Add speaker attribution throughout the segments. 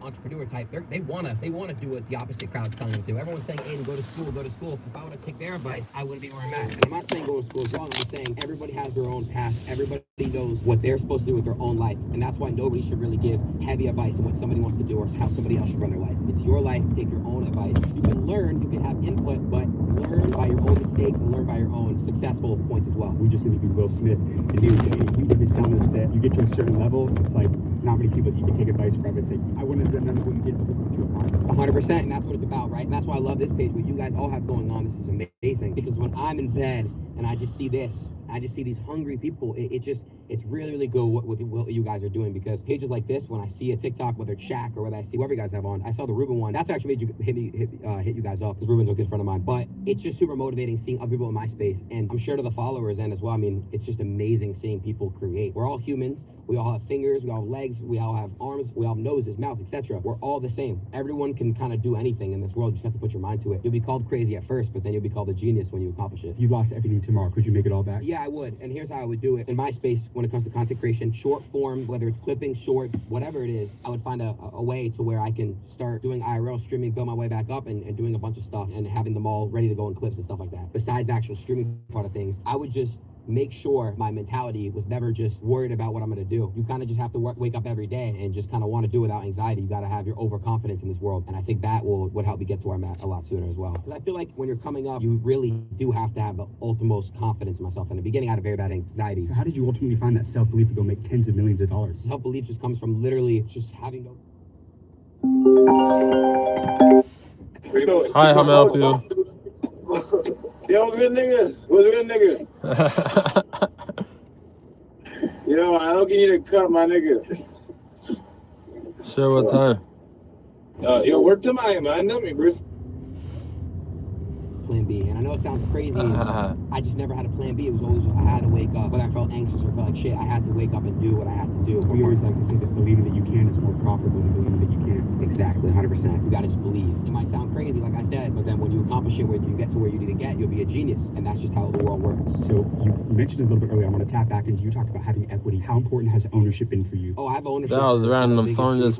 Speaker 1: entrepreneur type, they wanna do what the opposite crowd's telling them to. Everyone's saying, Aiden, go to school. If I were to take their advice, I wouldn't be where I'm at. And I'm not saying going to school is wrong. I'm saying everybody has their own path. Everybody knows what they're supposed to do with their own life. And that's why nobody should really give heavy advice on what somebody wants to do or how somebody else should run their life. It's your life. Take your own advice. You can learn, you can have input, but learn by your own mistakes and learn by your own successful points as well.
Speaker 2: We just interviewed Will Smith, and he was telling us that you get to a certain level, it's like not many people you can take advice from and say, I wouldn't have done none of what you did to a point.
Speaker 1: 100%, and that's what it's about, right? And that's why I love this page, what you guys all have going on. This is amazing, because when I'm in bed and I just see this, I just see these hungry people. It's really, really good what you guys are doing, because pages like this, when I see a TikTok, whether it's Shaq or whether I see whoever you guys have on, I saw the Ruben one. That's actually made you hit you guys up, because Ruben's a good friend of mine. But it's just super motivating seeing other people in my space, and I'm sure to the followers and as well. I mean, it's just amazing seeing people create. We're all humans. We all have fingers. We all have legs. We all have arms. We all have noses, mouths, etc. We're all the same. Everyone can kind of do anything in this world. You just have to put your mind to it. You'll be called crazy at first, but then you'll be called a genius when you accomplish it.
Speaker 2: If you lost everything tomorrow, could you make it all back?
Speaker 1: Yeah, I would. And here's how I would do it. In my space, when it comes to content creation, short form, whether it's clipping, shorts, whatever it is, I would find a way to where I can start doing IRL streaming, build my way back up, and doing a bunch of stuff and having them all ready to go in clips and stuff like that. Besides the actual streaming part of things, I would just make sure my mentality was never just worried about what I'm going to do. You kind of just have to wake up every day and just kind of want to do without anxiety. You got to have your overconfidence in this world. And I think that would help me get to where I'm at a lot sooner as well. Because I feel like when you're coming up, you really do have to have the utmost confidence in myself. In the beginning, I had a very bad anxiety.
Speaker 2: How did you ultimately find that self-belief to go make tens of millions of dollars?
Speaker 1: Self-belief just comes from literally just having to...
Speaker 3: Hi, how may I help you?
Speaker 4: Yo, what's good, nigga? What's good, nigga? Yo, I don't need a cut, my nigga.
Speaker 3: Sure, what time?
Speaker 4: Yo, work to my man. Know me, Bruce.
Speaker 1: Plan B. And I know it sounds crazy. I just never had a plan B. It was always just, I had to wake up. Whether I felt anxious or felt like shit, I had to wake up and do what I had to do.
Speaker 2: We always like to say that believing that you can is more profitable than believing that you can't.
Speaker 1: Exactly, 100%. You gotta just believe. It might sound crazy, like I said, but then when you accomplish it, when you get to where you need to get, you'll be a genius. And that's just how the world works.
Speaker 2: So you mentioned a little bit earlier, I want to tap back into, you talked about having equity. How important has ownership been for you?
Speaker 1: Oh, I have ownership.
Speaker 3: That was random. Someone just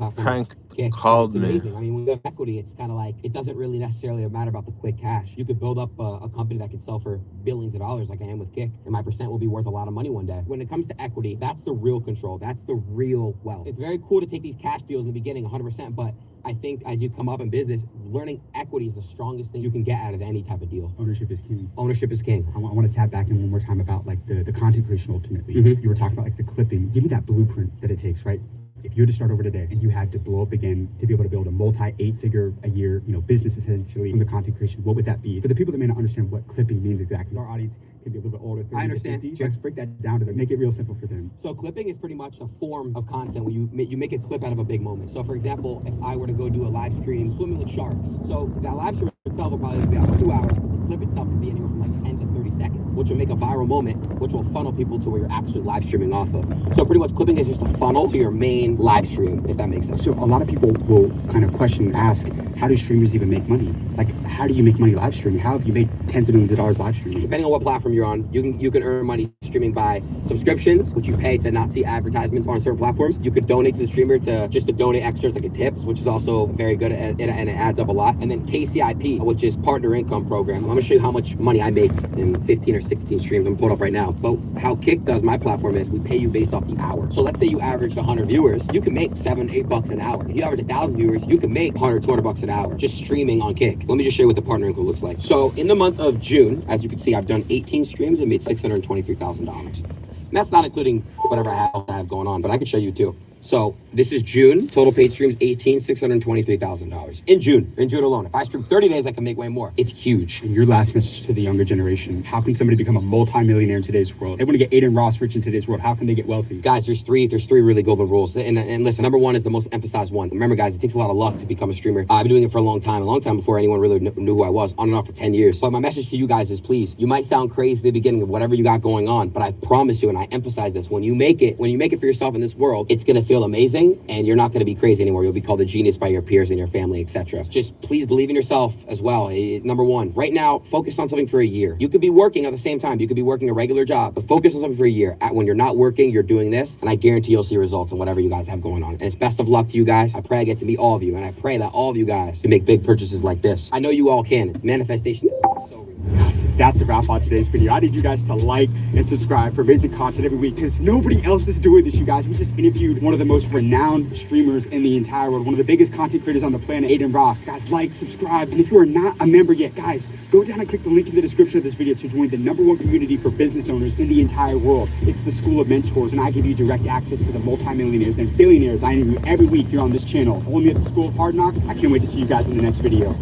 Speaker 3: called
Speaker 1: it's
Speaker 3: me.
Speaker 1: Amazing. I mean, when you have equity, it's kind of like, it doesn't really necessarily matter about the quick cash. You could build up a company that can sell for billions of dollars like I am with Kick, and my percent will be worth a lot of money one day. When it comes to equity, that's the real control. That's the real wealth. It's very cool to take these cash deals in the beginning, 100%, but I think as you come up in business, learning equity is the strongest thing you can get out of any type of deal.
Speaker 2: Ownership is king.
Speaker 1: Ownership is king.
Speaker 2: I want to tap back in one more time about like the content creation ultimately. You were talking about like the clipping. Give me that blueprint that it takes, right? If you were to start over today and you had to blow up again to be able to build a multi-8-figure a year, business essentially from the content creation, what would that be? For the people that may not understand what clipping means exactly, our audience can be a little bit older. 30
Speaker 1: I understand.
Speaker 2: To 50. Let's break that down to them. Make it real simple for them.
Speaker 1: So clipping is pretty much a form of content where you make a clip out of a big moment. So for example, if I were to go do a live stream swimming with sharks, so that live stream itself will probably be about 2 hours, but the clip itself can be anywhere from like 10 to 30 seconds, which will make a viral moment, which will funnel people to where you're actually live streaming off of. So pretty much clipping is just a funnel to your main live stream, if that makes sense.
Speaker 2: So a lot of people will kind of question and ask, how do streamers even make money? Like, how do you make money live streaming? How have you made tens of millions of dollars live streaming?
Speaker 1: Depending on what platform you're on, you can earn money streaming by subscriptions, which you pay to not see advertisements on certain platforms. You could donate to the streamer to donate extras like a tips, which is also very good and it adds up a lot. And then KCIP, which is partner income program. I'm gonna show you how much money I make in 15 or 16 streams. I'm pulled up right now. But how Kick does my platform is we pay you based off the hour. So let's say you average 100 viewers, you can make $7-8 an hour. If you average 1,000 viewers, you can make $100-200 an hour just streaming on Kick. Let me just show you what the partner income looks like. So in the month of June, as you can see, I've done 18 streams and made $623,000. And that's not including whatever I have going on, but I could show you too. So this is June, total paid streams, $623,000 in June alone. If I stream 30 days, I can make way more. It's huge.
Speaker 2: And your last message to the younger generation, how can somebody become a multi-millionaire in today's world? They want to get Aiden Ross rich in today's world. How can they get wealthy?
Speaker 1: Guys, there's three really golden rules. And listen, number one is the most emphasized one. Remember guys, it takes a lot of luck to become a streamer. I've been doing it for a long time before anyone really knew who I was, on and off for 10 years. But my message to you guys is please, you might sound crazy at the beginning of whatever you got going on, but I promise you, and I emphasize this, when you make it for yourself in this world, it's gonna feel feel amazing, and you're not going to be crazy anymore. You'll be called a genius by your peers and your family, etc. Just please believe in yourself as well. Number one, right now, focus on something for a year. You could be working at the same time. You could be working a regular job, but focus on something for a year. When you're not working, you're doing this, and I guarantee you'll see results in whatever you guys have going on. And it's best of luck to you guys. I pray I get to meet all of you, and I pray that all of you guys can make big purchases like this. I know you all can. Manifestation is so real.
Speaker 2: Guys, that's a wrap on today's video. I need you guys to like and subscribe for amazing content every week, because nobody else is doing this, you guys. We just interviewed one of the most renowned streamers in the entire world, one of the biggest content creators on the planet, Aiden Ross. Guys, like, subscribe, and if you are not a member yet, guys, go down and click the link in the description of this video to join the #1 community for business owners in the entire world. It's the School of Mentors, and I give you direct access to the multimillionaires and billionaires I interview every week here on this channel, only at the School of Hard Knocks. I can't wait to see you guys in the next video.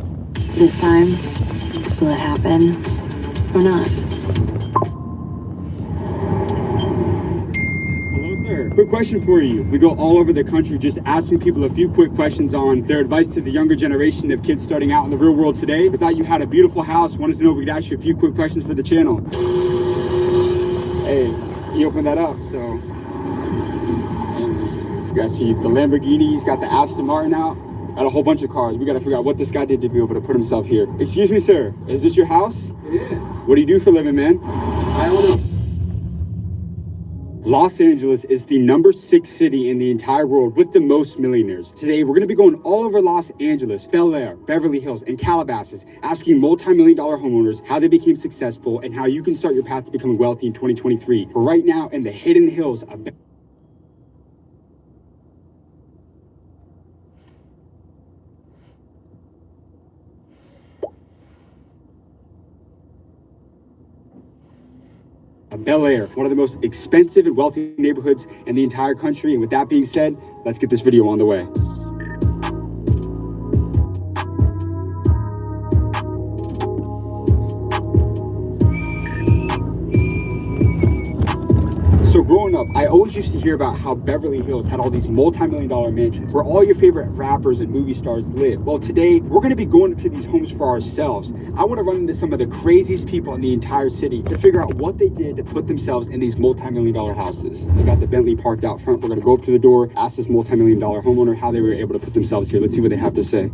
Speaker 5: This time, will it happen or not?
Speaker 2: Hello, sir. Quick question for you. We go all over the country just asking people a few quick questions on their advice to the younger generation of kids starting out in the real world today. We thought you had a beautiful house. Wanted to know if we could ask you a few quick questions for the channel. Hey, you opened that up, so. And you guys see the Lamborghini. He's got the Aston Martin out. Got a whole bunch of cars. We got to figure out what this guy did to be able to put himself here. Excuse me, sir. Is this your house?
Speaker 6: It is.
Speaker 2: What do you do for a living, man?
Speaker 6: I own a
Speaker 2: Los Angeles is the #6 city in the entire world with the most millionaires. Today, we're going to be going all over Los Angeles, Bel Air, Beverly Hills, and Calabasas, asking multi-million-dollar homeowners how they became successful and how you can start your path to becoming wealthy in 2023. We're right now in the hidden hills of Bel Air, one of the most expensive and wealthy neighborhoods in the entire country. And with that being said, let's get this video on the way. So growing up, I always used to hear about how Beverly Hills had all these multi-million-dollar mansions where all your favorite rappers and movie stars live. Well, today, we're going to be going to these homes for ourselves. I want to run into some of the craziest people in the entire city to figure out what they did to put themselves in these multi-million-dollar houses. They got the Bentley parked out front. We're going to go up to the door, ask this multi-million-dollar homeowner how they were able to put themselves here. Let's see what they have to say.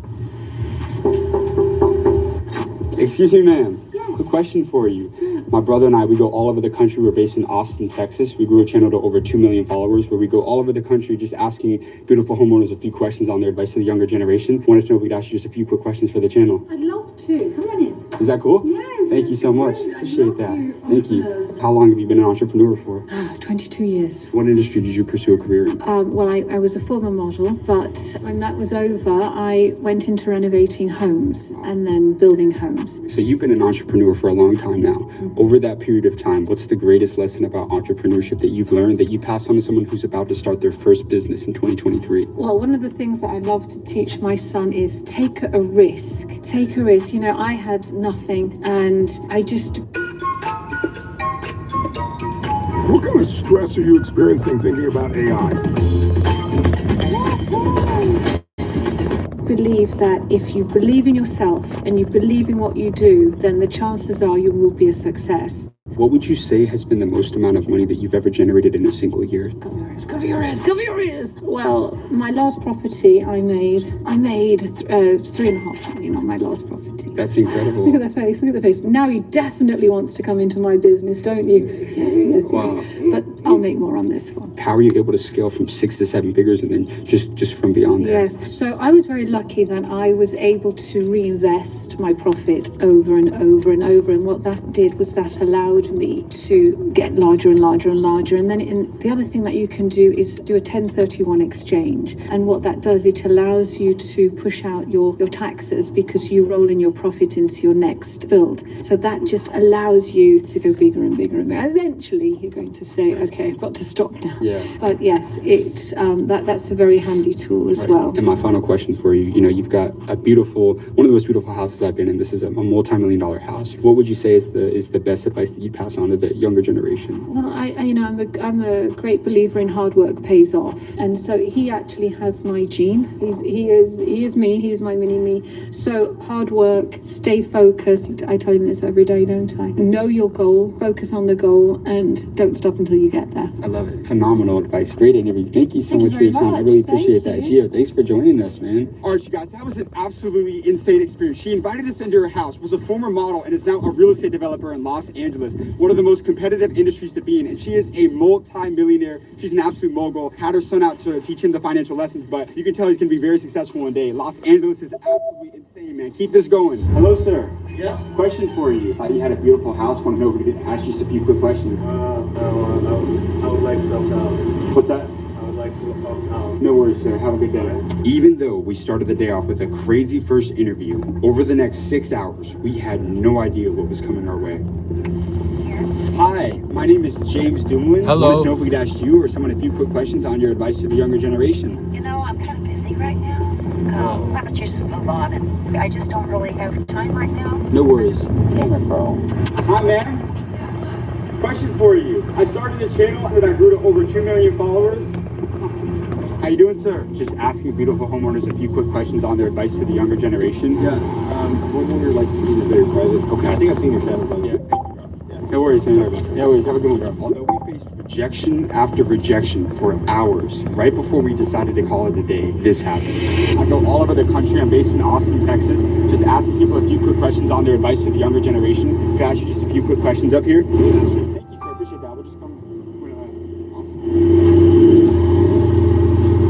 Speaker 2: Excuse me, ma'am. Quick question for you. My brother and I, we go all over the country. We're based in Austin, Texas. We grew a channel to over 2 million followers where we go all over the country just asking beautiful homeowners a few questions on their advice to the younger generation. Wanted to know if we could ask you just a few quick questions for the channel.
Speaker 5: I'd love to. Come on in.
Speaker 2: Is that cool?
Speaker 5: Yes.
Speaker 2: Thank you so much.
Speaker 5: Great.
Speaker 2: Appreciate that. Thank you.
Speaker 5: Entrepreneurs.
Speaker 2: How long have you been an entrepreneur for?
Speaker 5: 22 years.
Speaker 2: What industry did you pursue a career in?
Speaker 5: Well, I was a former model, but when that was over, I went into renovating homes and then building homes.
Speaker 2: So you've been an entrepreneur for a long time now. Over that period of time, what's the greatest lesson about entrepreneurship that you've learned that you pass on to someone who's about to start their first business in 2023?
Speaker 5: Well, one of the things that I love to teach my son is take a risk. Take a risk. You know, I had nothing and I just...
Speaker 6: What kind of stress are you experiencing thinking about AI?
Speaker 5: Believe that if you believe in yourself and you believe in what you do, then the chances are you will be a success.
Speaker 2: What would you say has been the most amount of money that you've ever generated in a single year?
Speaker 5: Cover your ears, cover your ears. Well, my last property I made 3.5 million on my last property.
Speaker 2: That's incredible.
Speaker 5: Look at the face, look at the face. Now he definitely wants to come into my business, don't you? Yes.
Speaker 2: Wow.
Speaker 5: But I'll make more on this one.
Speaker 2: How are you able to scale from 6 to 7 figures and then just from beyond that?
Speaker 5: Yes, so I was very lucky that I was able to reinvest my profit over and over and over. And what that did was that allowed me to get larger and larger and larger. And then the other thing that you can do is do a 1031 exchange. And what that does, it allows you to push out your taxes because you roll in your profit into your next build. So that just allows you to go bigger and bigger and bigger. Eventually, you're going to say, okay, I've got to stop now.
Speaker 2: Yeah.
Speaker 5: But yes, that's a very handy tool as well.
Speaker 2: And my final question for you, you've got one of the most beautiful houses I've been in. This is a multi-million-dollar house. What would you say is the best advice that you'd pass on to the younger generation?
Speaker 5: Well, I'm a great believer in hard work pays off, and so he actually has my gene. He is me. He's my mini me. So hard work, stay focused. I tell him this every day, don't I? Know your goal, focus on the goal, and don't stop until you get there.
Speaker 2: I love it. Phenomenal advice. Great interview. Thank you so
Speaker 5: Thank you
Speaker 2: much for your
Speaker 5: very
Speaker 2: time. I
Speaker 5: much.
Speaker 2: really appreciate
Speaker 5: Thank
Speaker 2: that.
Speaker 5: you.
Speaker 2: Gio, thanks for joining us, man. All right, you guys, that was an absolutely insane experience. She invited us into her house, was a former model, and is now a real estate developer in Los Angeles, one of the most competitive industries to be in. And she is a multi-millionaire. She's an absolute mogul. Had her son out to teach him the financial lessons, but you can tell he's going to be very successful one day. Los Angeles is absolutely insane, man. Keep this going. Hello, sir.
Speaker 7: Yeah.
Speaker 2: Question for you. Thought you had a beautiful house. Want to know if we could ask you just a few quick questions.
Speaker 7: I would like some
Speaker 2: What's that?
Speaker 7: I would like to come
Speaker 2: No worries, sir. Have a good day. Even though we started the day off with a crazy first interview, over the next 6 hours, we had no idea what was coming our way. Hi, my name is James Dumoulin.
Speaker 3: Hello.
Speaker 2: I want to know if we could ask you or someone a few quick questions on your advice to the younger generation.
Speaker 8: You know, I'm kind of busy right now. Why don't you just move on? And I just don't really have time right now.
Speaker 2: No worries. Hi, ma'am. Question for you. I started a channel that I grew to over 2 million followers. How you doing, sir? Just asking beautiful homeowners a few quick questions on their advice to the younger generation.
Speaker 4: Yeah, homeowner likes to keep it very private.
Speaker 2: Okay.
Speaker 4: I think I've seen your channel, but yeah.
Speaker 2: No worries, man.
Speaker 4: Sorry about that.
Speaker 2: No worries. Have a good one, bro. Although we faced rejection after rejection for hours, right before we decided to call it a day, this happened. I go all over the country. I'm based in Austin, Texas. Just asking people a few quick questions on their advice to the younger generation. Could I ask you just a few quick questions up here? Thank you, sir. Appreciate that. We'll just come. Awesome.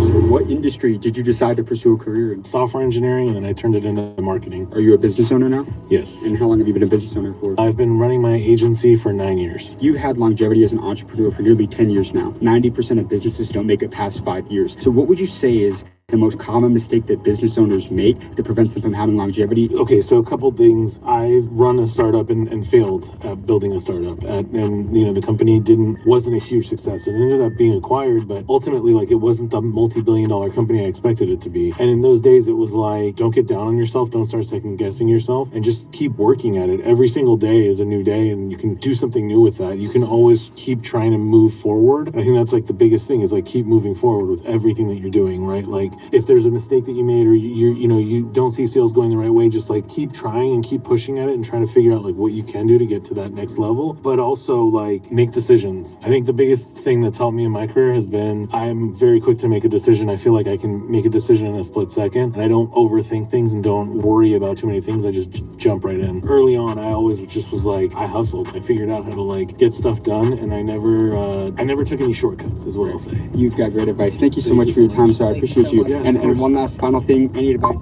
Speaker 2: So what industry did you decide to pursue a career in?
Speaker 9: Software engineering, and then I turned it into marketing.
Speaker 2: Are you a business owner now?
Speaker 9: Yes.
Speaker 2: And how long have you been a business owner for?
Speaker 9: I've been running my agency for 9 years.
Speaker 2: You've had longevity as an entrepreneur for nearly 10 years now. 90% of businesses don't make it past 5 years. So what would you say is the most common mistake that business owners make that prevents them from having longevity?
Speaker 9: Okay, so a couple things. I've run a startup and failed at building a startup, and the company wasn't a huge success. It ended up being acquired, but ultimately, like, it wasn't the multi-billion-dollar company I expected it to be. And in those days, it was like, don't get down on yourself, don't start second guessing yourself, and just keep working at it. Every single day is a new day, and you can do something new with that. You can always keep trying to move forward. I think that's like the biggest thing, is like keep moving forward with everything that you're doing, right? Like, if there's a mistake that you made, or you don't see sales going the right way, just like keep trying and keep pushing at it and trying to figure out like what you can do to get to that next level. But also like make decisions. I think the biggest thing that's helped me in my career has been I'm very quick to make a decision. I feel like I can make a decision in a split second, and I don't overthink things and don't worry about too many things. I just jump right in. Early on, I always just was like, I hustled. I figured out how to like get stuff done, and I never took any shortcuts, is what I'll say.
Speaker 2: You've got great advice. Thank you so much for your time, sir. I appreciate you. And one last final thing, any advice?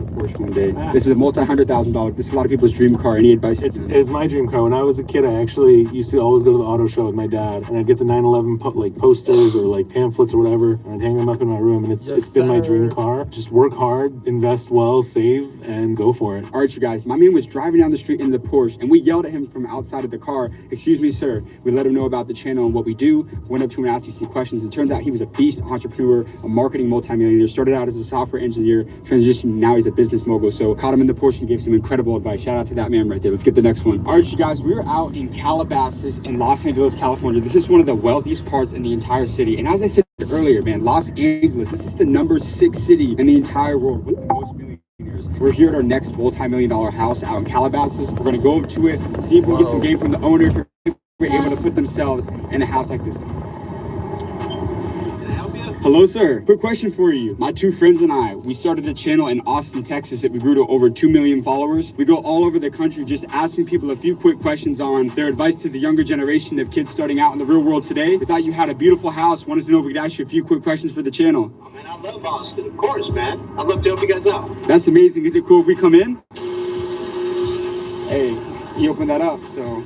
Speaker 2: Porsche one day. This is a multi-$100,000. This is a lot of people's dream car. Any advice?
Speaker 9: It's my dream car. When I was a kid, I actually used to always go to the auto show with my dad, and I'd get the 911 posters or like pamphlets or whatever, and I'd hang them up in my room. And it's been my dream car. Just work hard, invest well, save, and go for it.
Speaker 2: All right, you guys. My man was driving down the street in the Porsche, and we yelled at him from outside of the car. "Excuse me, sir." We let him know about the channel and what we do. Went up to him and asked him some questions. It turns out he was a beast entrepreneur, a marketing multimillionaire. Started out as a software engineer, transitioned. Now he's a business mogul. So caught him in the Porsche and gave some incredible advice. Shout out to that man right there. Let's get the next one. All right, you guys. We're out in Calabasas in Los Angeles, California. This is one of the wealthiest parts in the entire city. And as I said earlier, man, Los Angeles, this is the #6 city in the entire world with the most millionaires. We're here at our next multi-million-dollar house out in Calabasas. We're gonna go up to it, see if we can get some game from the owner, if we're able to put themselves in a house like this. Hello, sir. Quick question for you. My two friends and I, we started a channel in Austin, Texas that we grew to over 2 million followers. We go all over the country just asking people a few quick questions on their advice to the younger generation of kids starting out in the real world today. We thought you had a beautiful house. Wanted to know if we could ask you a few quick questions for the channel.
Speaker 7: Oh, man, I love Austin. Of course, man. I'd love to help you guys out.
Speaker 2: That's amazing. Is it cool if we come in? Hey, he opened that up, so.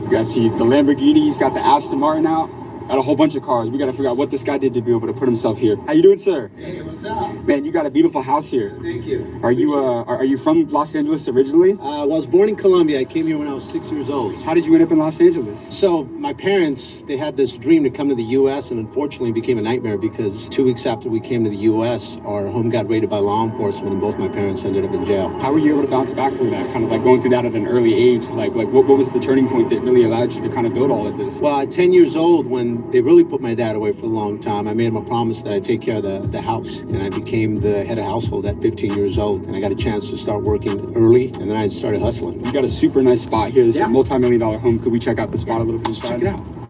Speaker 2: You guys see the Lamborghini, he's got the Aston Martin out, got a whole bunch of cars. We got to figure out what this guy did to be able to put himself here. How you doing, sir?
Speaker 10: Hey, what's up?
Speaker 2: Man, you got a beautiful house here.
Speaker 10: Thank you.
Speaker 2: Are you from Los Angeles originally?
Speaker 10: I was born in Colombia. I came here when I was 6 years old.
Speaker 2: How did you end up in Los Angeles?
Speaker 10: So my parents, they had this dream to come to the U.S. and unfortunately it became a nightmare because 2 weeks after we came to the U.S., our home got raided by law enforcement and both my parents ended up in jail.
Speaker 2: How were you able to bounce back from that? Kind of like going through that at an early age? Like what was the turning point that really allowed you to kind of build all of this?
Speaker 10: Well, at 10 years old, when they really put my dad away for a long time, I made him a promise that I'd take care of the house. And I became the head of household at 15 years old. And I got a chance to start working early, and then I started hustling.
Speaker 2: You got a super nice spot here. This is a multi-million-dollar home. Could we check out the spot a little bit inside?
Speaker 10: Check it out.